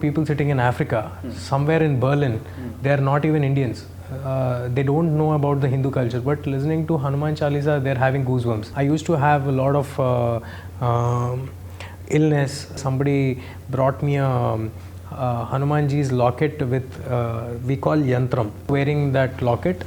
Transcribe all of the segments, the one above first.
people sitting in Africa, somewhere in Berlin. They are not even Indians. They don't know about the Hindu culture, but listening to Hanuman Chalisa, they're having goosebumps. I used to have a lot of illness. Somebody brought me a Hanumanji's locket with, we call yantram. Wearing that locket,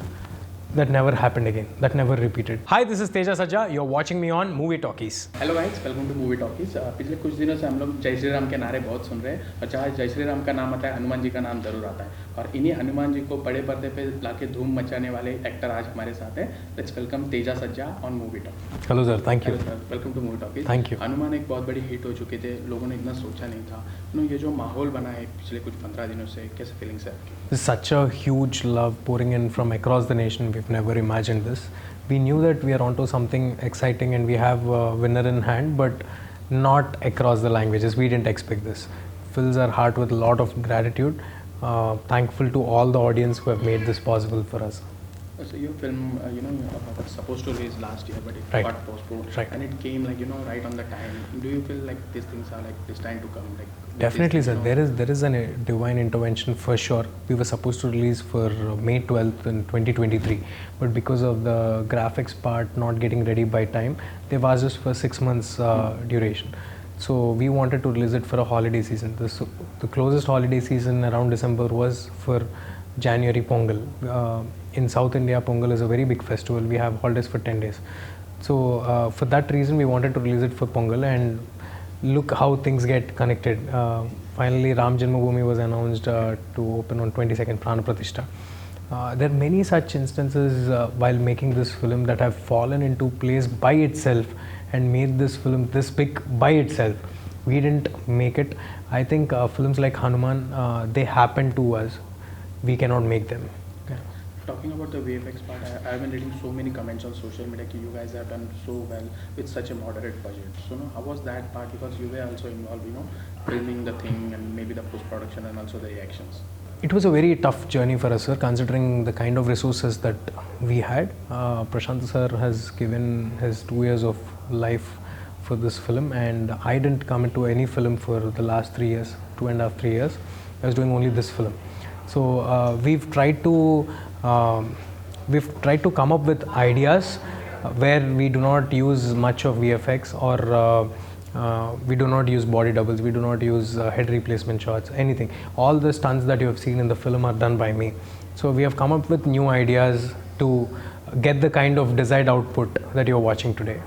that never happened again. That never repeated. Hi, this is Teja Sajja. You're watching me on Movie Talkies. Hello guys, welcome to Movie Talkies. पिछले कुछ दिनों से हम लोग जय श्री राम के नारे बहुत सुन रहे हैं और जहाँ जय श्री राम का नाम आता है हनुमान जी का नाम जरूर आता है और इन्हीं हनुमान जी को बड़े पर्दे पे लाके धूम मचाने वाले एक्टर आज हमारे साथ हैं। Let's welcome Teja Sajja on Movie Talkies. Hello sir, thank you. Welcome to Movie Talkies. Thank you. Hanuman एक बहुत बड़ी हिट हो चुके थे, लोगों ने इतना सोचा नहीं था। ये जो माहौल बना है पिछले कुछ 15 दिनों से, कैसे फीलिंग्स है आपकी? There's such a huge love pouring in from across the nation. We've never imagined this. We knew that we are onto something exciting and we have a winner in hand, but not across the languages. We didn't expect this. Fills our heart with a lot of gratitude. Thankful to all the audience who have made this possible for us. So your film, was supposed to release last year, but it Right. got postponed, Right. and it came right on the time. Do you feel like these things are destined to come? Definitely, sir. There is a divine intervention for sure. We were supposed to release for May 12th in 2023, but because of the graphics part not getting ready by time, they've asked us for 6 months duration. So we wanted to release it for a holiday season. The closest holiday season around December was for January Pongal. In South India, Pongal is a very big festival. We have holidays for 10 days. So for that reason, we wanted to release it for Pongal, and look how things get connected. Finally, Ram Janmabhoomi was announced to open on 22nd, Prana Pratishtha. There are many such instances while making this film that have fallen into place by itself and made this film this big by itself. We didn't make it. I think films like Hanuman, they happen to us. We cannot make them. Talking about the VFX part, I've been reading so many comments on social media that you guys have done so well with such a moderate budget. So how was that part? Because you were also involved, filming the thing and maybe the post-production and also the reactions. It was a very tough journey for us, sir, considering the kind of resources that we had. Prashant sir has given his 2 years of life for this film, and I didn't come into any film for the last 3 years, 2.5, 3 years. I was doing only this film. So we've tried to come up with ideas where we do not use much of VFX or we do not use body doubles, we do not use head replacement shots, anything. All the stunts that you have seen in the film are done by me. So we have come up with new ideas to get the kind of desired output that you're watching today.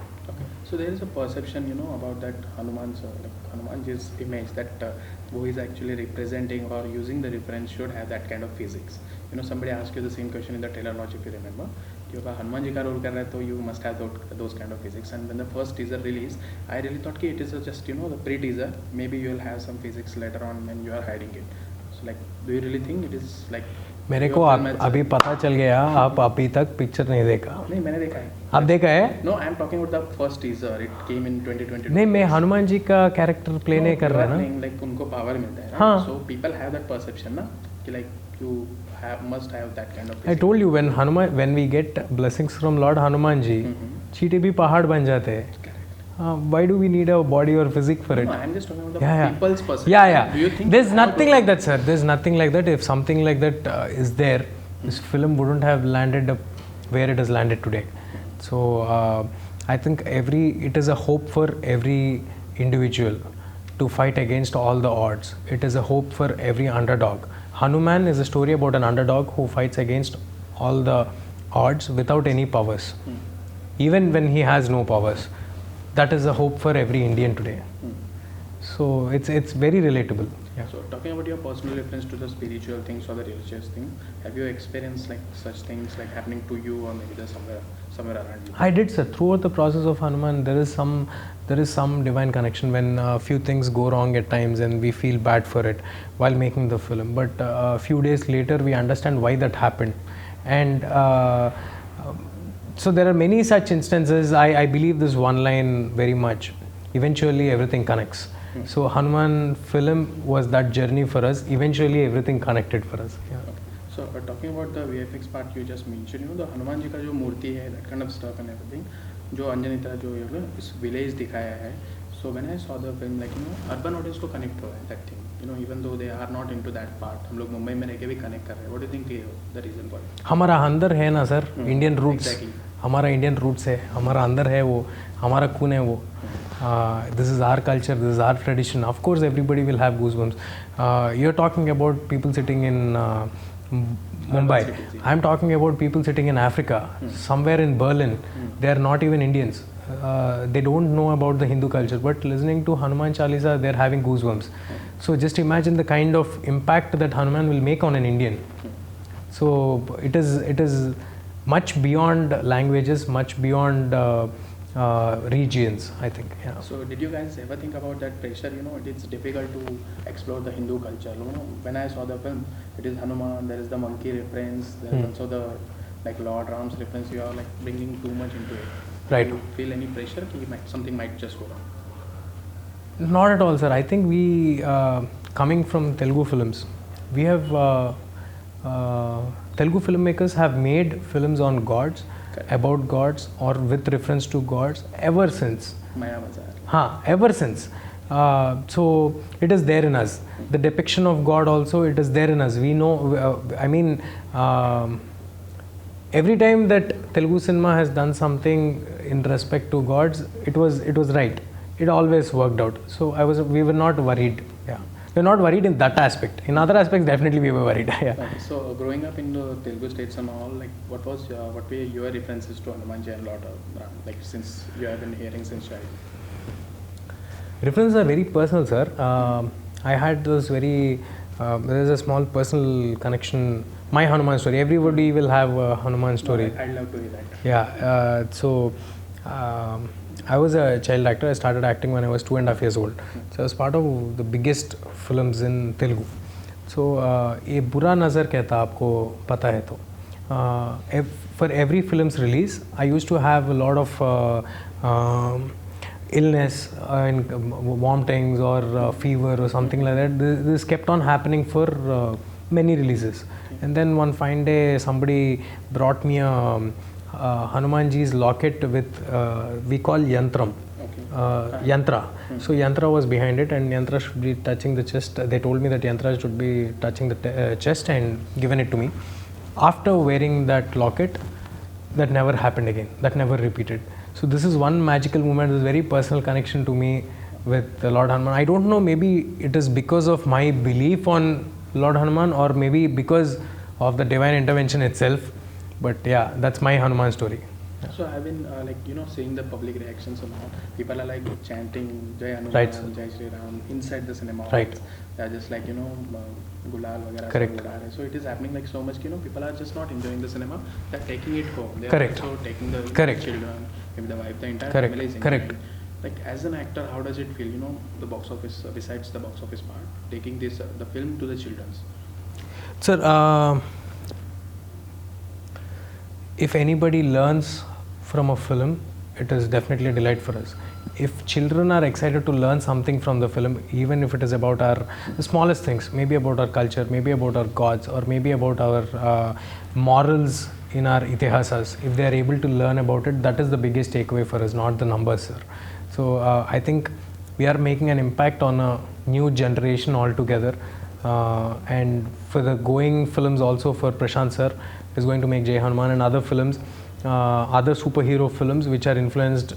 So there is a perception, about that Hanumanji's image that who is actually representing or using the reference should have that kind of physics. Somebody asked you the same question in the trailer launch, if you remember. कि अगर हनुमान जी का role कर रहा है तो you must have those kind of physics. And when the first teaser released, I really thought कि it is just the pre-teaser. Maybe you will have some physics later on when you are hiding it. So do you really think it is मेरे को अभी पता चल गया, आप अभी तक पिक्चर नहीं देखा? नहीं, मैंने देखा है। आप देखा है? No, I am talking about the first teaser. It came in 2022. नहीं, मैं हनुमान जी का कैरेक्टर प्ले नहीं कर रहा ना। उनको पावर मिलता है। हाँ। So people have that perception ना कि you must have that kind of. I told you when we get blessings from Lord Hanuman ji, चींटे भी पहाड़ बन जाते हैं. Why do we need a body or physique for it? No, I'm just talking about the people's perception. Yeah. Do you think there's nothing like that, sir. There's nothing like that. If something like that is there, this film wouldn't have landed up where it has landed today. So I think it is a hope for every individual to fight against all the odds. It is a hope for every underdog. Hanuman is a story about an underdog who fights against all the odds without any powers, even when he has no powers. That is a hope for every Indian today. So it's very relatable. Yeah. So talking about your personal reference to the spiritual things or the religious thing, have you experienced such things happening to you or maybe there's somewhere around you? I did, sir. Throughout the process of Hanuman, there is some divine connection when a few things go wrong at times and we feel bad for it while making the film. But a few days later, we understand why that happened. And so there are many such instances. I believe this one line very much. Eventually, everything connects. So Hanuman film was that journey for us. Eventually, everything connected for us. Yeah. Okay. So talking about the VFX part you just mentioned, the Hanuman ji का जो मूर्ति है, that kind of stuff and everything, जो अंजनिता जो इस village दिखाया है. So when I saw the film, urban audience को connect हुआ है that thing. even though they are not into that part, हम लोग मुंबई में रह के भी connect कर रहे हैं. What do you think the reason for it? हमारा अंदर है ना सर, इंडियन रूट्स. Exactly. हमारा इंडियन रूट्स है, हमारा अंदर है वो, हमारा खून है वो. This is our culture, this is our tradition. Of course everybody will have goosebumps. You're talking about people sitting in Mumbai. cities, yeah. I'm talking about people sitting in Africa, somewhere in Berlin. They are not even Indians. They don't know about the Hindu culture, but listening to Hanuman Chalisa, they're having goosebumps. So just imagine the kind of impact that Hanuman will make on an Indian. So it is much beyond languages, much beyond regions, I think. Yeah. So did you guys ever think about that pressure? It's difficult to explore the Hindu culture. When I saw the film, it is Hanuman, there is the monkey reference, there is also the Lord Ram's reference. You are bringing too much into it. Right. Do you feel any pressure that something might just go wrong? Not at all, sir. I think we, coming from Telugu films, we have Telugu filmmakers have made films on gods, Correct. about gods, or with reference to gods ever since. Maya Bazaar. Ever since. So it is there in us. The depiction of God also, it is there in us. We know. Every time that Telugu cinema has done something in respect to gods, it was right. It always worked out. So we were not worried. Yeah, we were not worried in that aspect. In other aspects, definitely we were worried. Yeah. Okay, so growing up in the Telugu states and all, what were your references to Hanumanji and Lord Ram? Since you have been hearing since childhood. References are very personal, sir. I had this very. There is a small personal connection. My Hanuman story. Everybody will have a Hanuman story. I'd love to hear that. Yeah. So I was a child actor. I started acting when I was 2.5 years old. So I was part of the biggest films in Telugu. So ये बुरा नज़र कहता आपको पता है तो. For every film's release, I used to have a lot of illness and vomitings or fever or something like that. This kept on happening for many releases. And then one fine day, somebody brought me a Hanumanji's locket with we call yantram. Okay. Yantra. So yantra was behind it, and yantra should be touching the chest. They told me that yantra should be touching the chest and given it to me. After wearing that locket, that never happened again. That never repeated. So this is one magical moment. This very personal connection to me with Lord Hanuman. I don't know. Maybe it is because of my belief on Lord Hanuman, or maybe because of the divine intervention itself. But yeah, that's my Hanuman story. Yeah. So I've been seeing the public reactions and all. People are chanting Jai Hanuman, Right. Jai Shri Ram inside the cinema. Right. They're just gulal वगैरह Correct. सब उड़ा रहे. So it is happening so much. People are just not enjoying the cinema. They're taking it home. They're Correct. also taking the Correct. children, maybe the wife, the entire Correct. family is Correct. enjoying. As an actor, how does it feel? The box office, besides the box office part, taking this the film to the children's. Sir, if anybody learns from a film, it is definitely a delight for us. If children are excited to learn something from the film, even if it is about the smallest things, maybe about our culture, maybe about our gods, or maybe about our morals in our itihasas, if they are able to learn about it, that is the biggest takeaway for us, not the numbers, sir. So I think we are making an impact on a new generation altogether. And for the going films also, for Prashant sir is going to make Jai Hanuman and other films, other superhero films which are influenced,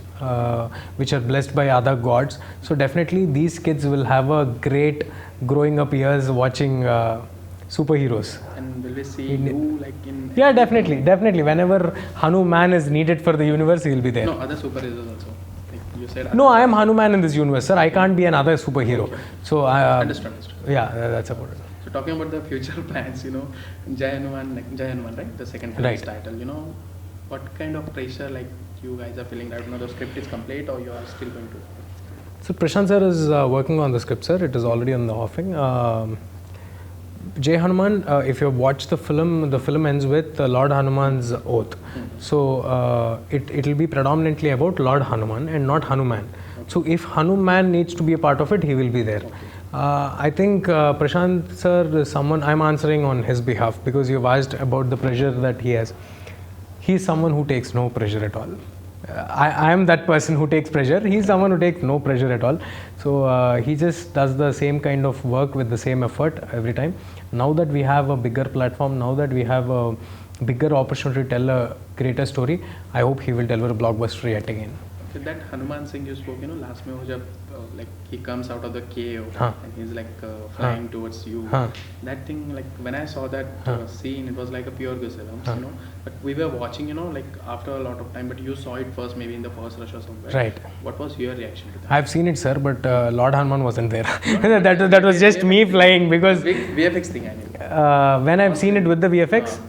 which are blessed by other gods. So definitely these kids will have a great growing up years watching superheroes. And will we see you in... Yeah, definitely. Whenever Hanuman is needed for the universe, he will be there. No, other superheroes also. You said... No, I am Hanuman in this universe, sir. I can't be another superhero. Okay. So, Understood. Yeah, that's about it. So talking about the future plans, Jai Hanuman, right? The second film's Right. title, what kind of pressure you guys are feeling right now? The script is complete, or you are still going to... So Prashant sir is working on the script, sir. It is already on the offing. Jai Hanuman, if you have watched the film ends with Lord Hanuman's oath. Mm-hmm. So it will be predominantly about Lord Hanuman and not Hanuman. Okay. So if Hanuman needs to be a part of it, he will be there. Okay. I think Prashant sir is someone, I'm answering on his behalf because you've asked about the pressure that he has. He is someone who takes no pressure at all. I am that person who takes pressure. He's someone who takes no pressure at all. So he just does the same kind of work with the same effort every time. Now that we have a bigger platform, now that we have a bigger opportunity to tell a greater story, I hope he will deliver a blockbuster yet again. Okay, that Hanuman Singh you spoke, last में वो जब like he comes out of the cave हाँ. and he's like flying towards you. हाँ. That thing, like when I saw that scene, it was like a pure goosebumps, हाँ. But we were watching, like after a lot of time. But you saw it first, maybe in the first rush or somewhere. Right. What was your reaction to that? I've seen it, sir, but Lord Hanuman wasn't there. that was just me flying because Big VFX thing, I mean. when I've seen it with the VFX,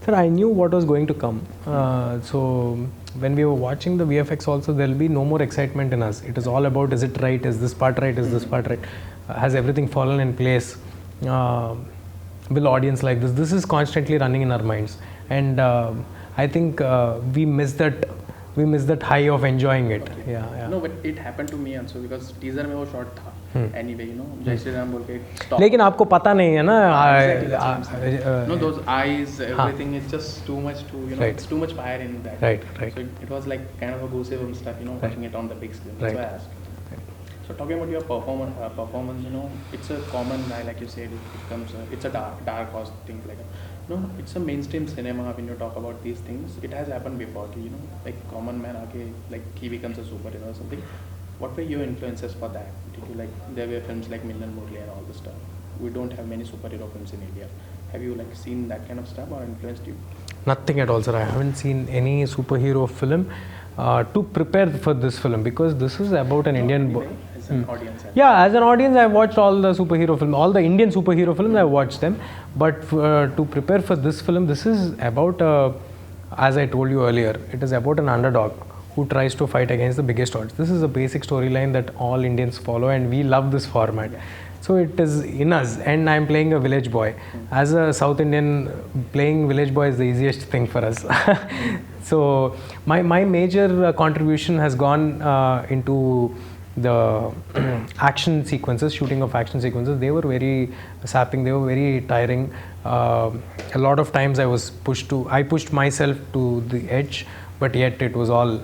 sir, I knew what was going to come. So when we were watching the VFX also, there will be no more excitement in us. It is all about, is it right? Is this part right? Is this part right? Has everything fallen in place? Will audience like this? This is constantly running in our minds. And I think we miss that high of enjoying it. Okay. Yeah. No, but it happened to me also because teaser में वो shot था. Anyway, जय श्री राम बोल के stop. लेकिन आपको पता नहीं है ना. Exactly, that's what I'm saying. No, those eyes, everything is just too much to, Right. it's too much fire in that. Right. So it was like kind of a goosebumps stuff, watching it on the big screen. That's Right. why I asked. So talking about your performance, it's a common guy, like you said, it comes, it's a dark horse thing like that. No, it's a mainstream cinema when you talk about these things. It has happened before, like common man, like he becomes a superhero or something. What were your influences for that? Did you there were films like Millan Murli and all this stuff. We don't have many superhero films in India. Have you seen that kind of stuff or influenced you? Nothing at all, sir. I haven't seen any superhero film to prepare for this film because this is about an Indian. As an audience. Yeah, as an audience, I've watched all the superhero films, all the Indian superhero films. I've watched them, but to prepare for this film, this is about, as I told you earlier, it is about an underdog who tries to fight against the biggest odds. This is a basic storyline that all Indians follow, and we love this format. So it is in us, and I'm playing a village boy. As a South Indian, playing village boy is the easiest thing for us. So my major contribution has gone into the action sequences, shooting of action sequences. They were very sapping, they were very tiring. A lot of times I pushed myself to the edge, but yet it was all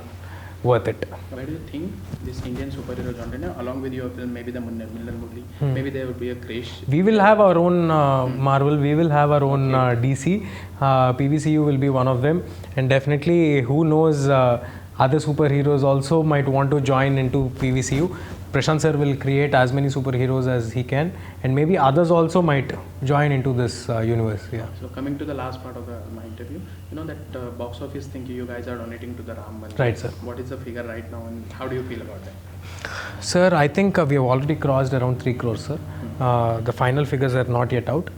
worth it. Why do you think this Indian superhero genre, along with your film, maybe the Millan Murli, maybe there would be a craze? We will have our own Marvel, we will have our own DC, PVCU will be one of them, and definitely who knows, other superheroes also might want to join into PVCU. Prashant sir will create as many superheroes as he can, and maybe others also might join into this universe. Yeah. So coming to the last part of my interview, that box office thing you guys are donating to the Ram Mandir. Right, sir. What is the figure right now, and how do you feel about that? Sir, I think we have already crossed around 3 crores, sir. The final figures are not yet out.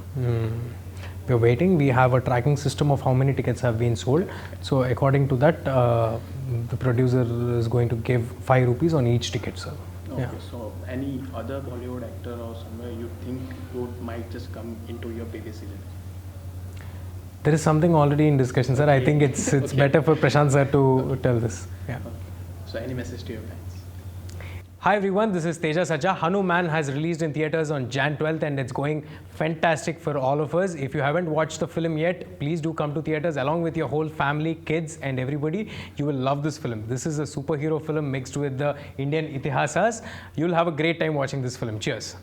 We're waiting. We have a tracking system of how many tickets have been sold. So according to that, the producer is going to give 5 rupees on each ticket, sir. Okay, Yeah. so any other Bollywood actor or somewhere you think might just come into your PVC list? There is something already in discussion, sir. I think it's Okay. better for Prashant sir to tell this. Yeah. Okay. So any message to your fans? Hi everyone, this is Teja Saja. Hanuman has released in theatres on Jan 12th and it's going fantastic for all of us. If you haven't watched the film yet, please do come to theatres along with your whole family, kids and everybody. You will love this film. This is a superhero film mixed with the Indian itihasas. You'll have a great time watching this film. Cheers.